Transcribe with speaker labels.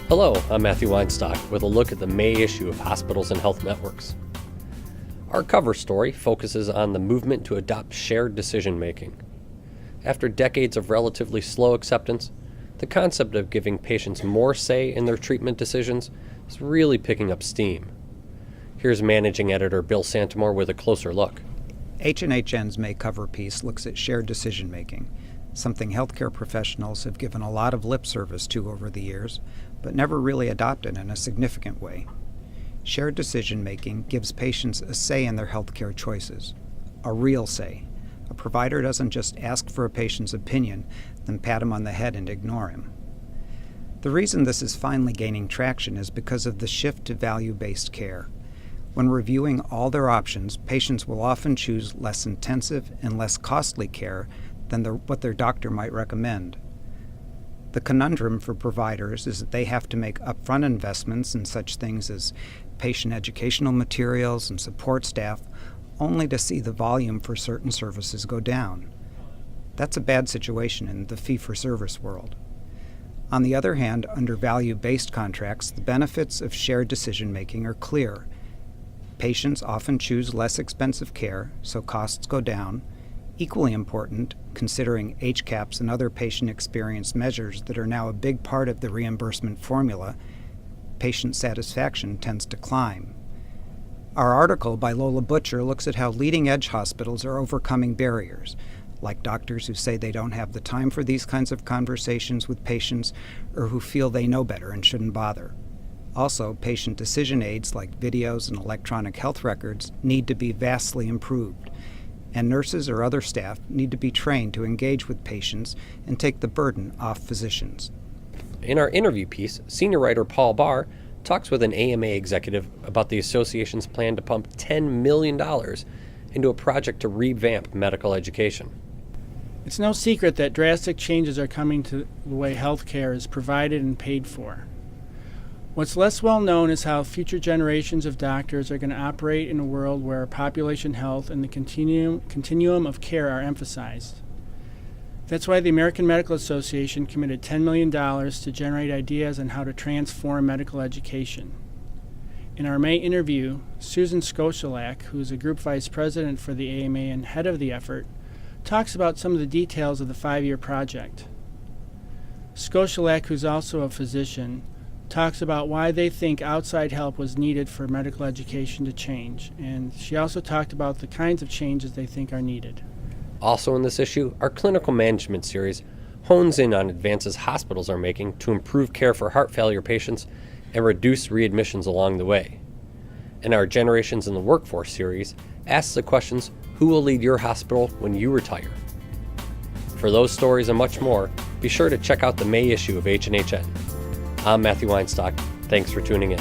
Speaker 1: Hello, I'm Matthew Weinstock with a look at the May issue of Hospitals and Health Networks. Our cover story focuses on the movement to adopt shared decision-making. After decades of relatively slow acceptance, the concept of giving patients more say in their treatment decisions is really picking up steam. Here's Managing Editor Bill Santamore with a closer look.
Speaker 2: H&HN's May cover piece looks at shared decision-making, something healthcare professionals have given a lot of lip service to over the years, but never really adopted in a significant way. Shared decision-making gives patients a say in their healthcare choices, a real say. A provider doesn't just ask for a patient's opinion, then pat him on the head and ignore him. The reason this is finally gaining traction is because of the shift to value-based care. When reviewing all their options, patients will often choose less intensive and less costly care than what their doctor might recommend. The conundrum for providers is that they have to make upfront investments in such things as patient educational materials and support staff, only to see the volume for certain services go down. That's a bad situation in the fee-for-service world. On the other hand, under value-based contracts, the benefits of shared decision-making are clear. Patients often choose less expensive care, so costs go down. Equally important, considering HCAHPS and other patient experience measures that are now a big part of the reimbursement formula, patient satisfaction tends to climb. Our article by Lola Butcher looks at how leading-edge hospitals are overcoming barriers, like doctors who say they don't have the time for these kinds of conversations with patients or who feel they know better and shouldn't bother. Also, patient decision aids like videos and electronic health records need to be vastly improved, and nurses or other staff need to be trained to engage with patients and take the burden off physicians.
Speaker 1: In our interview piece, senior writer Paul Barr talks with an AMA executive about the association's plan to pump $10 million into a project to revamp medical education.
Speaker 3: It's no secret that drastic changes are coming to the way healthcare is provided and paid for. What's less well known is how future generations of doctors are going to operate in a world where population health and the continuum of care are emphasized. That's why the American Medical Association committed $10 million to generate ideas on how to transform medical education. In our May interview, Susan Skochalak, who is a group vice president for the AMA and head of the effort, talks about some of the details of the 5-year project. Skochalak, who's also a physician, talks about why they think outside help was needed for medical education to change, and she also talked about the kinds of changes they think are needed.
Speaker 1: Also in this issue, our clinical management series hones in on advances hospitals are making to improve care for heart failure patients and reduce readmissions along the way. And our Generations in the Workforce series asks the questions, who will lead your hospital when you retire? For those stories and much more, be sure to check out the May issue of H&HN. I'm Matthew Weinstock. Thanks for tuning in.